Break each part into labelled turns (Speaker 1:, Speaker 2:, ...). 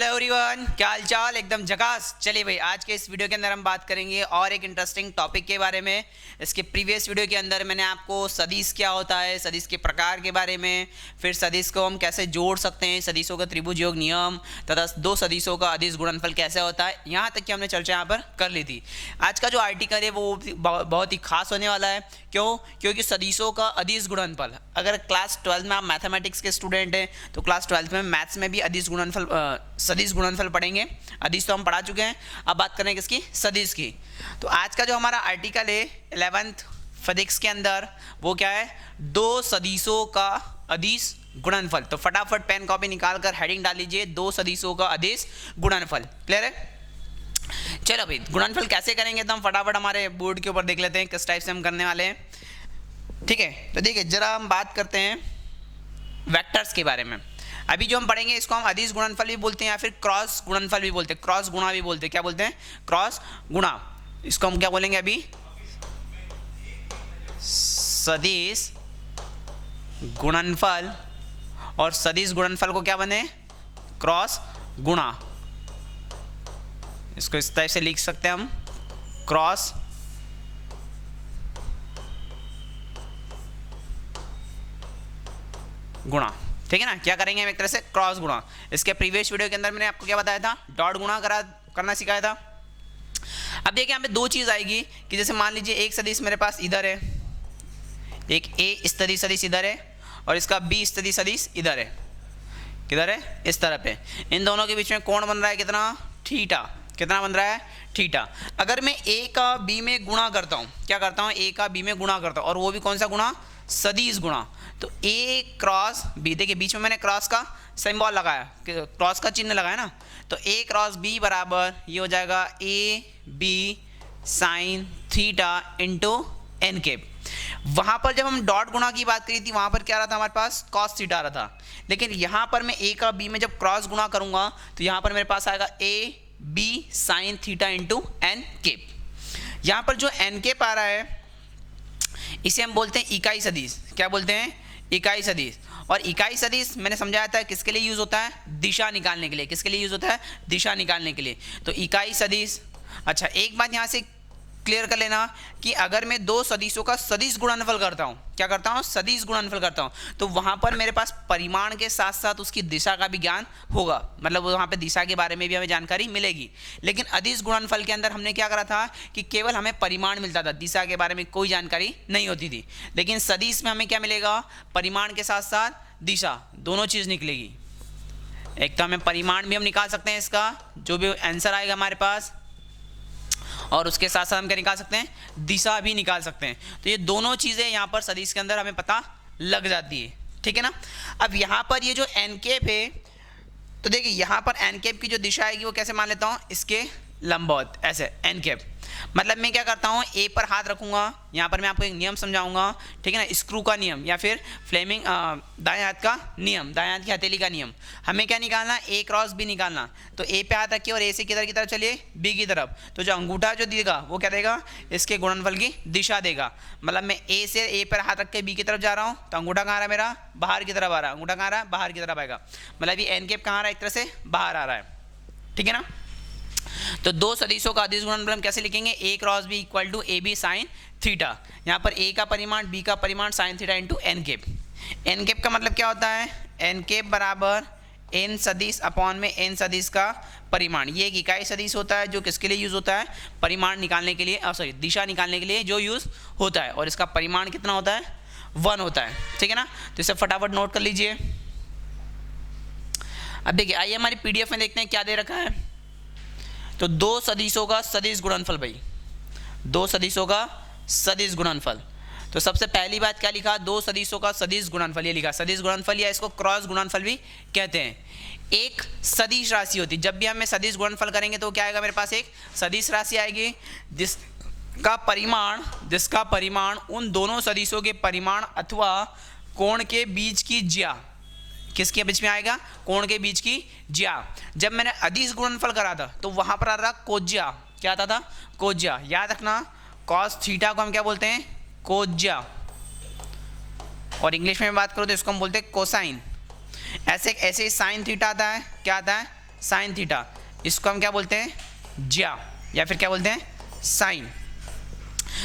Speaker 1: Hello everyone, क्या हाल चाल। एकदम झकास। चलिए भाई, आज के इस वीडियो के अंदर हम बात करेंगे और एक इंटरेस्टिंग टॉपिक के बारे में। इसके प्रीवियस वीडियो के अंदर मैंने आपको सदिश क्या होता है, सदिश के प्रकार के बारे में, फिर सदिश को हम कैसे जोड़ सकते हैं, सदिशों का त्रिभुज योग नियम तथा दो सदिशों का अदिश गुणनफल कैसे होता है, यहाँ तक की हमने चर्चा यहाँ पर कर ली थी। आज का जो आर्टिकल है वो बहुत ही खास होने वाला है। क्यों? क्योंकि सदिशों का अदिश गुणनफल, अगर क्लास 12 में आप मैथमेटिक्स के स्टूडेंट हैं तो क्लास 12 में मैथ्स में भी अदिश गुणनफल सदिश गुणनफल पढ़ेंगे। अदिश तो हम पढ़ा चुके हैं, अब बात करें किसकी? सदिश की। तो आज का जो हमारा आर्टिकल है 11th फिजिक्स के अंदर वो क्या है? दो सदिशों का अदिश गुणनफल। तो फटाफट पेन कॉपी निकाल कर हेडिंग डाल लीजिए, दो सदिशों का अदिश गुणनफल। क्लियर है? चलो भाई, गुणनफल कैसे करेंगे तो हम फटाफट हमारे बोर्ड के ऊपर देख लेते हैं किस टाइप से हम करने वाले हैं। ठीक है, तो देखिए जरा हम बात करते हैं वेक्टर्स के बारे में। अभी जो हम पढ़ेंगे इसको हम अदिश गुणनफल भी बोलते हैं या फिर क्रॉस गुणनफल भी बोलते हैं, क्रॉस गुणा भी बोलते हैं। क्या बोलते हैं? क्रॉस गुणा। इसको हम क्या बोलेंगे अभी? सदिश गुणनफल। और सदिश गुणनफल को क्या बने? क्रॉस गुणा। इसको इस टाइप से लिख सकते हैं हम, क्रॉस गुणा। ठीक है ना? क्या करेंगे हम? एक तरह से क्रॉस गुणा। इसके प्रीवियस वीडियो के अंदर मैंने आपको क्या बताया था? डॉट गुणा करना सिखाया था। अब देखिए यहाँ पे दो चीज आएगी कि जैसे मान लीजिए एक सदिश मेरे पास इधर है, एक ए स्थिति सदिश इधर है और इसका बी स्थिति सदिश इधर है। किधर है? इस तरफ है। इन दोनों के बीच में कोण बन रहा है कितना? थीटा। कितना बन रहा है? थीटा। अगर मैं ए का बी में गुणा करता हूँ, क्या करता हूँ? ए का बी में गुणा करता हूँ, और वो भी कौन सा गुणा? सदिश गुणा। तो ए क्रॉस बी, देखिए बीच में मैंने क्रॉस का सिंबल लगाया, क्रॉस का चिन्ह लगाया ना, तो ए क्रॉस बी बराबर ये हो जाएगा A B sine theta into N cap. वहां पर जब हम डॉट गुणा की बात करी थी वहां पर क्या रहा था? हमारे पास कॉस थीटा रहा था। लेकिन यहां पर मैं ए का बी में जब क्रॉस गुणा करूंगा तो यहां पर मेरे पास आएगा A B sine theta into N cap. यहां पर जो एन केप आ रहा है इसे हम बोलते हैं इकाई सदिश। क्या बोलते हैं? इकाई सदिश। और इकाई सदिश मैंने समझाया था किसके लिए यूज होता है? दिशा निकालने के लिए। किसके लिए यूज होता है? दिशा निकालने के लिए। तो इकाई सदिश। अच्छा, एक बात यहां से क्लियर कर लेना कि अगर मैं दो सदिशों का सदिश गुणनफल करता हूं, क्या करता हूं? सदिश गुणनफल करता हूं, तो वहां पर मेरे पास परिमाण के साथ साथ उसकी दिशा का भी ज्ञान होगा, मतलब वहां पे दिशा के बारे में भी हमें जानकारी मिलेगी। लेकिन अदिश गुणनफल के अंदर हमने क्या करा था कि केवल हमें परिमाण मिलता था, दिशा के बारे में कोई जानकारी नहीं होती थी। लेकिन सदिश में हमें क्या मिलेगा? परिमाण के साथ साथ दिशा, दोनों चीज निकलेगी। एक तो हमें परिमाण भी हम निकाल सकते हैं इसका, जो भी आंसर आएगा हमारे पास, और उसके साथ साथ हम क्या निकाल सकते हैं? दिशा भी निकाल सकते हैं। तो ये दोनों चीजें यहाँ पर सदिश के अंदर हमें पता लग जाती है। ठीक है ना? अब यहाँ पर ये जो एन केप है, तो देखिए यहाँ पर एन केप की जो दिशा आएगी वो कैसे मान लेता हूँ? इसके लंबवत, ऐसे एन केप। मतलब मैं क्या करता हूँ? ए पर हाथ रखूंगा। यहाँ पर मैं आपको एक नियम समझाऊंगा, ठीक है ना? स्क्रू का नियम या फिर फ्लेमिंग दाएं हाथ का नियम, दाएं हाथ की हथेली का नियम। हमें क्या निकालना? ए क्रॉस बी निकालना। तो ए पे हाथ रखिए और ए से किधर की तरफ चलिए? बी की तरफ। तो जो अंगूठा जो देगा वो क्या देगा? इसके गुणनफल की दिशा देगा। मतलब मैं ए से ए पर हाथ रख के बी की तरफ जा रहा हूँ, तो अंगूठा कहाँ आ रहा है मेरा? बाहर की तरफ आ रहा है। अंगूठा कहाँ आ रहा है? बाहर की तरफ आएगा। मतलब ये एन केप कहाँ आ रहा है? एक तरह से बाहर आ रहा है। ठीक है ना? तो दो सदिशों का अदिश गुणनफल हम कैसे लिखेंगे? A cross B equal to A B sine theta. यहाँ पर ए का परिमाण, बी का परिमाण sine theta into N cap. N cap का मतलब क्या होता है? एन केप बराबर एन सदिश अपॉन में एन सदिश का परिमाण। ये एक इकाई सदिश होता है जो किसके लिए यूज होता है? परिमाण निकालने के लिए, सॉरी दिशा निकालने के लिए जो यूज होता है, और इसका परिमाण कितना होता है? 1 होता है। ठीक है ना? तो इसे फटाफट नोट कर लीजिए। अब देखिए, आइए हमारी पीडीएफ में देखते हैं क्या दे रखा है। तो दो सदिशों का सदिश गुणनफल भाई, दो सदिशों का सदिश गुणनफल। तो सबसे पहली बात क्या लिखा? दो सदिशों का सदिश गुणनफल, ये लिखा सदिश गुणनफल, या इसको क्रॉस गुणनफल भी कहते हैं। एक सदिश राशि होती है, जब भी हम सदिश गुणनफल करेंगे तो क्या आएगा मेरे पास? एक सदिश राशि आएगी जिसका परिमाण उन दोनों सदिशों के परिमाण अथवा कोण के बीच की ज्या, किसके बीच में आएगा? कोण के बीच की ज्या। जब मैंने अदिश गुणनफल करा था तो वहां पर आ रहा कोज्या। क्या आता था? कोज्या। याद रखना, कॉस थीटा को हम क्या बोलते हैं? कोज्या। और इंग्लिश में बात करो तो इसको हम बोलते हैं कोसाइन। ऐसे साइन थीटा आता है, क्या आता है? साइन थीटा, इसको हम क्या बोलते हैं, ज्या, या फिर क्या बोलते हैं, साइन।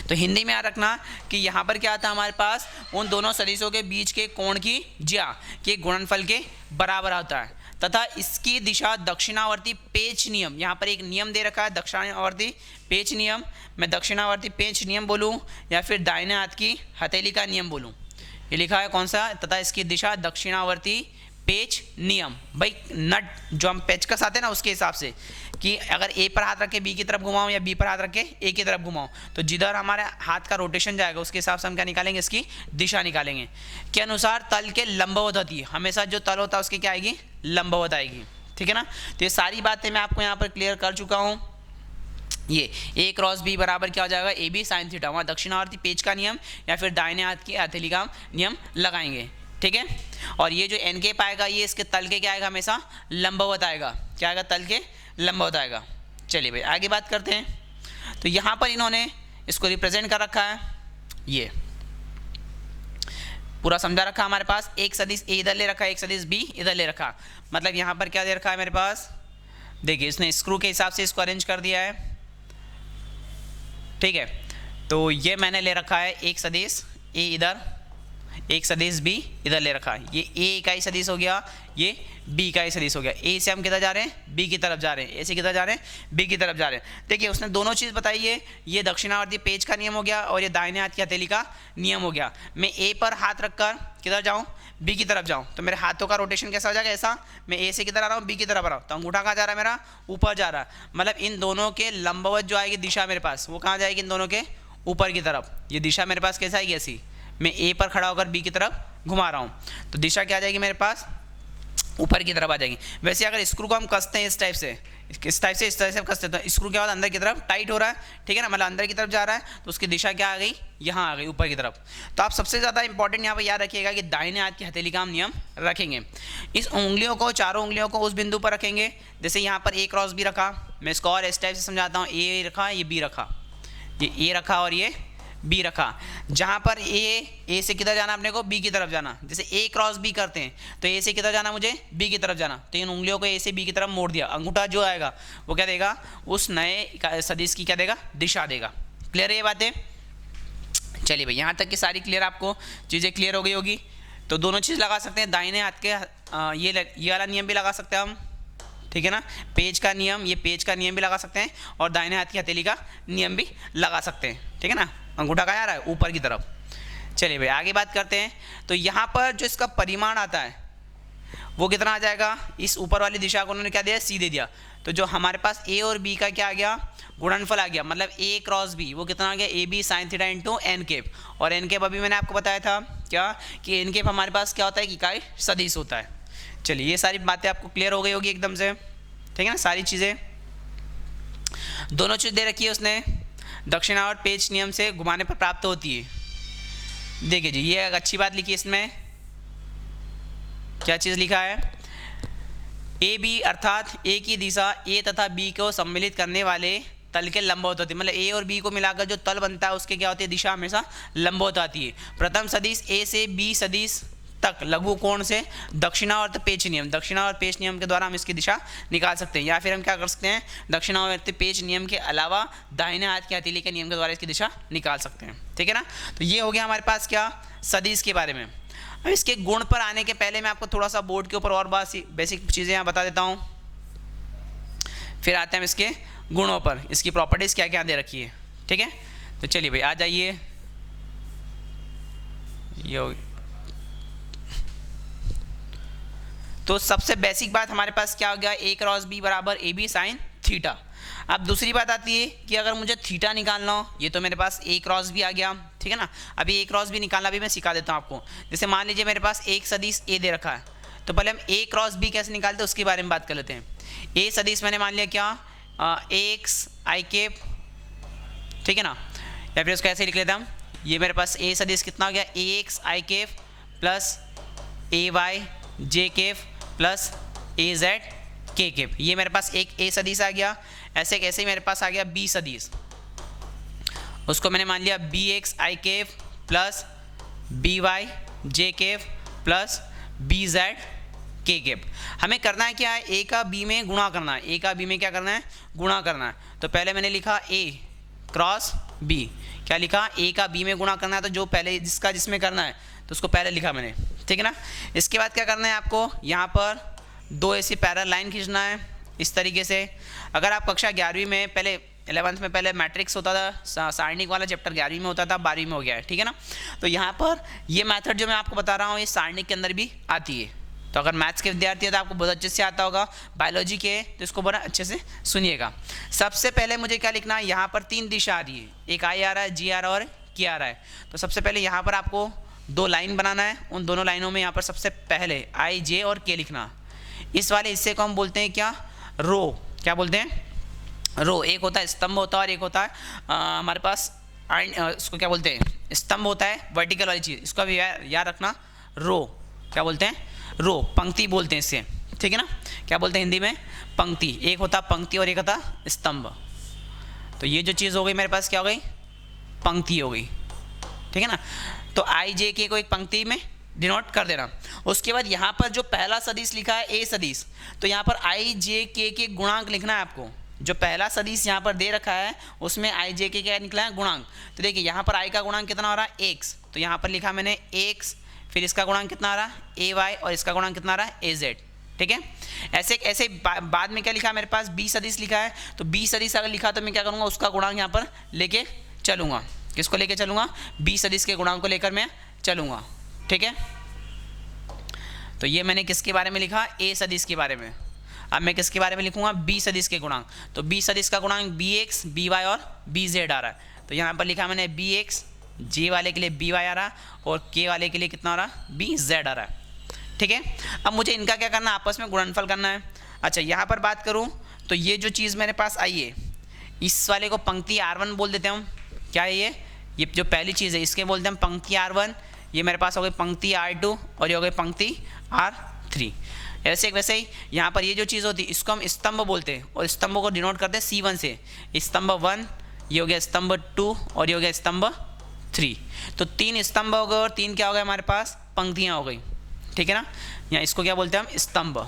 Speaker 1: तो हिंदी में याद रखना कि यहाँ पर क्या आता है हमारे पास, उन दोनों सदिशों के बीच के कोण की ज्या के गुणनफल के बराबर होता है, तथा इसकी दिशा दक्षिणावर्ती पेच नियम, यहाँ पर एक नियम दे रखा है दक्षिणावर्ती पेच नियम, मैं दक्षिणावर्ती पेच नियम बोलूँ या फिर दाहिने हाथ की हथेली का नियम बोलूँ, ये लिखा है कौन सा, तथा इसकी दिशा दक्षिणावर्ती पेच नियम। भाई नट जो हम पेचकस आते हैं ना उसके हिसाब से, कि अगर ए पर हाथ रख के बी की तरफ घुमाऊं या बी पर हाथ रख के ए की तरफ घुमाऊं, तो जिधर हमारे हाथ का रोटेशन जाएगा उसके हिसाब से हम क्या निकालेंगे, इसकी दिशा निकालेंगे। के अनुसार तल के लंबवत होती है, हमेशा जो तल होता है उसके क्या आएगी, लंबवत आएगी, ठीक है ना। तो ये सारी बातें मैं आपको यहाँ पर क्लियर कर चुका हूँ। ये ए क्रॉस बी बराबर क्या हो जाएगा, ए बी साइन थीटा, वहाँ दक्षिणावर्ती पेच का नियम या फिर दाहिने हाथ की हथेली का नियम लगाएंगे, ठीक है। और ये जो एन के पाएगा ये इसके तल के क्या आएगा, हमेशा लंबवत आएगा, क्या आएगा, तल के लंबवत आएगा। चलिए भाई आगे बात करते हैं। तो यहाँ पर इन्होंने इसको रिप्रेजेंट कर रखा है, ये पूरा समझा रखा हमारे पास, एक सदिश ए इधर ले रखा है, एक सदिश बी इधर ले रखा, मतलब यहाँ पर क्या दे रखा है मेरे पास, देखिए इसने स्क्रू के हिसाब से इसको अरेंज कर दिया है, ठीक है। तो ये मैंने ले रखा है एक सदिश ए इधर, एक सदिश बी इधर ले रखा है, ये ए इकाई सदिश हो गया, ये बी इकाई सदिश हो गया। ए से हम किधर जा रहे हैं, बी की तरफ जा रहे हैं, ए से किधर जा रहे हैं, बी की तरफ जा रहे हैं। देखिए उसने दोनों चीज़ बताई है, ये दक्षिणावर्ती पेच का नियम हो गया और ये दाहिने हाथ की हथेली का नियम हो गया। मैं ए पर हाथ रखकर किधर जाऊँ, बी की तरफ जाऊँ, तो मेरे हाथों का रोटेशन कैसा हो जाएगा, ऐसा, मैं ए से किधर आ रहा हूँ, बी की तरफ आ रहा हूँ, तो अंगूठा कहाँ जा रहा है मेरा, ऊपर जा रहा है, मतलब इन दोनों के लंबवत जो आएगी दिशा मेरे पास, वो कहाँ जाएगी, इन दोनों के ऊपर की तरफ। ये दिशा मेरे पास कैसा आएगी, ऐसी, मैं ए पर खड़ा होकर बी की तरफ घुमा रहा हूँ, तो दिशा क्या आ जाएगी मेरे पास, ऊपर की तरफ आ जाएगी। वैसे अगर स्क्रू को हम कसते हैं इस टाइप से इस तरह से कसते हैं, तो स्क्रू के बाद अंदर की तरफ टाइट हो रहा है, ठीक है ना, मतलब अंदर की तरफ जा रहा है, तो उसकी दिशा क्या आ गई, यहाँ आ गई, ऊपर की तरफ। तो आप सबसे ज़्यादा इंपॉर्टेंट यहाँ पर याद रखिएगा कि दाहिने हाथ की हथेली का हम नियम रखेंगे। इस उंगलियों को, चारों उंगलियों को उस बिंदु पर रखेंगे, जैसे यहाँ पर ए क्रॉस बी रखा, मैं इसको और इस टाइप से समझाता हूँ, ए रखा, ये बी रखा, ये ए रखा और ये बी रखा, जहाँ पर ए से किधर जाना अपने को, बी की तरफ जाना, जैसे ए क्रॉस बी करते हैं तो ए से किधर जाना मुझे, बी की तरफ जाना, तो इन उंगलियों को ए से बी की तरफ मोड़ दिया, अंगूठा जो आएगा वो क्या देगा, उस नए सदिश की क्या देगा, दिशा देगा। क्लियर है ये बातें। चलिए भाई यहाँ तक की सारी क्लियर, आपको चीज़ें क्लियर हो गई होगी। तो दोनों चीज़ लगा सकते हैं, दाहिने हाथ के ये वाला नियम भी लगा सकते हैं हम, ठीक है ना, पेज का नियम, ये पेज का नियम भी लगा सकते हैं और दाहिने हाथ की हथेली का नियम भी लगा सकते हैं, ठीक है ना। अंगूठा कहाँ आ रहा है, ऊपर की तरफ। चलिए भाई आगे बात करते हैं। तो यहाँ पर जो इसका परिमाण आता है वो कितना आ जाएगा, इस ऊपर वाली दिशा को उन्होंने क्या दिया, सी दे दिया, तो जो हमारे पास ए और बी का क्या आ गया, गुणनफल आ गया, मतलब ए क्रॉस बी वो कितना आ गया, A B sine theta into N cap. और एन केप अभी मैंने आपको बताया था क्या, कि एन केप हमारे पास क्या होता है, कि इकाई सदिश होता है। चलिए ये सारी बातें आपको क्लियर हो गई होगी एकदम से, ठीक है ना। सारी चीज़ें, दोनों चीज़ दे रखी है उसने, दक्षिणावर्त पेच नियम से घुमाने पर प्राप्त होती है। देखिए जी ये एक अच्छी बात लिखी है इसमें, क्या चीज़ लिखा है, ए बी अर्थात ए की दिशा ए तथा बी को सम्मिलित करने वाले तल के लंबवत होती है, मतलब ए और बी को मिलाकर जो तल बनता है उसके क्या होती है, दिशा हमेशा लंबवत आती है। प्रथम सदिश ए से बी सदिश तक लघु कोण से दक्षिणावर्त पेच नियम, दक्षिणावर्त पेच नियम के द्वारा हम इसकी दिशा निकाल सकते हैं, या फिर हम क्या कर सकते हैं, दक्षिणावर्त पेच नियम के अलावा दाहिने हाथ की हथेली के नियम के द्वारा इसकी दिशा निकाल सकते हैं, ठीक है ना। तो ये हो गया हमारे पास क्या, सदिश के बारे में। अब इसके गुण पर आने के पहले मैं आपको थोड़ा सा बोर्ड के ऊपर और बेसिक चीज़ें यहाँ बता देता हूँ, फिर आते हैं हम इसके गुणों पर, इसकी प्रॉपर्टीज़ क्या क्या दे रखी है, ठीक है। तो चलिए भाई आ जाइए, ये तो सबसे बेसिक बात हमारे पास क्या हो गया, ए क्रॉस बी बराबर ए बी साइन थीटा। अब दूसरी बात आती है कि अगर मुझे थीटा निकालना हो, ये तो मेरे पास ए क्रॉस बी आ गया, ठीक है ना। अभी ए क्रॉस बी निकालना भी मैं सिखा देता हूँ आपको। जैसे मान लीजिए मेरे पास एक सदिश ए दे रखा है, तो पहले हम ए क्रॉस बी कैसे निकालते हैं उसके बारे में बात कर लेते हैं। ए सदिश मैंने मान लिया क्या, एक्स आई केप, ठीक है ना, या फिर उसको ऐसे लिख लेते हम, ये मेरे पास ए सदिश कितना हो गया, ए x I cap plus A Y J cap plus A Z के केप, ये मेरे पास एक ए सदिश आ गया। ऐसे कैसे ही मेरे पास आ गया बी सदिश, उसको मैंने मान लिया B X I cap plus B Y J cap plus B Z K cap. हमें करना है क्या है, ए का बी में गुणा करना है, ए का बी में क्या करना है, गुणा करना है। तो पहले मैंने लिखा ए क्रॉस बी, क्या लिखा, ए का बी में गुणा करना है, तो जो पहले जिसका जिसमें करना है तो उसको पहले लिखा मैंने, ठीक है ना। इसके बाद क्या करना है आपको, यहाँ पर दो ऐसी पैरेलल लाइन खींचना है इस तरीके से। अगर आप कक्षा 11वीं में, पहले 11th में पहले मैट्रिक्स होता था, सारणिक वाला चैप्टर 11वीं में होता था, 12वीं में हो गया है, ठीक है ना। तो यहाँ पर ये मेथड जो मैं आपको बता रहा हूँ ये सारणिक के अंदर भी आती है। तो अगर मैथ्स के विद्यार्थी है तो आपको बहुत अच्छे से आता होगा, बायोलॉजी के तो इसको बड़ा अच्छे से सुनिएगा। सबसे पहले मुझे क्या लिखना है, यहाँ पर 3 दिशा आ रही है, एक आई आ रहा है, जी आ रहा है और के आ रहा है। तो सबसे पहले यहाँ पर आपको 2 लाइन बनाना है, उन दोनों लाइनों में यहाँ पर सबसे पहले आई जे और के लिखना। इस वाले हिस्से को हम बोलते हैं क्या, रो, क्या बोलते हैं, रो। एक होता है स्तंभ होता है और एक होता है हमारे पास इसको क्या बोलते हैं, स्तंभ होता है वर्टिकल वाली चीज़, इसको भी याद रखना, रो क्या बोलते हैं, रो, पंक्ति बोलते हैं इससे, ठीक है ना। क्या बोलते हैं हिंदी में, पंक्ति। एक होता पंक्ति और एक होता स्तंभ। तो ये जो चीज़ हो गई मेरे पास क्या हो गई, पंक्ति हो गई, ठीक है ना। तो आई जे के को एक पंक्ति में डिनोट कर देना। उसके बाद यहाँ पर जो पहला सदिश लिखा है ए सदिश, तो यहाँ पर आई जे के गुणांक लिखना है आपको। जो पहला सदिश यहाँ पर दे रखा है उसमें आई जे के क्या निकला है, गुणांक। तो देखिए यहाँ पर आई का गुणांक कितना हो रहा है, एक्स, तो यहाँ पर लिखा मैंने एक्स, फिर इसका गुणांक कितना आ रहा है ए वाई, और इसका गुणांक कितना आ रहा है ए जेड, ठीक है। ऐसे ऐसे बाद में क्या लिखा है मेरे पास, बी सदिश लिखा है। तो बी सदिश अगर लिखा तो मैं क्या करूँगा, उसका गुणांक यहाँ पर लेके चलूँगा। किसको लेके चलूँगा, बी सदिश के गुणांक को लेकर मैं चलूँगा, ठीक है। तो ये मैंने किसके बारे में लिखा, ए सदिश के बारे में। अब मैं किसके बारे में लिखूंगा, बी सदिश के गुणांक। तो बी सदिश का गुणांक बी एक्स, बी वाई और बी जेड आ रहा है। तो यहाँ पर लिखा मैंने बी एक्स, जे वाले के लिए बी वाई आ रहा है और के वाले के लिए कितना आ रहा है, बी जेड आ रहा है, ठीक है। अब मुझे इनका क्या करना है, आपस में गुणनफल करना है। अच्छा यहाँ पर बात करूँ तो ये जो चीज़ मेरे पास आई है, इस वाले को पंक्ति R1 बोल देते हैं हम। क्या है ये जो पहली चीज़ है इसके बोलते हैं हम पंक्ति R1। ये मेरे पास हो गई पंक्ति R2 और ये हो गई पंक्ति R3। ऐसे वैसे ही यहाँ पर ये जो चीज़ होती है इसको हम स्तंभ बोलते हैं और स्तंभों को डिनोट करते हैं C1 से। स्तंभ 1, ये हो गया स्तंभ 2 और ये हो गया स्तंभ 3। तो 3 स्तंभ हो गए और 3 क्या हो गया हमारे पास, पंक्तियाँ हो गई, ठीक है ना। यहाँ इसको क्या बोलते हैं हम, स्तंभ,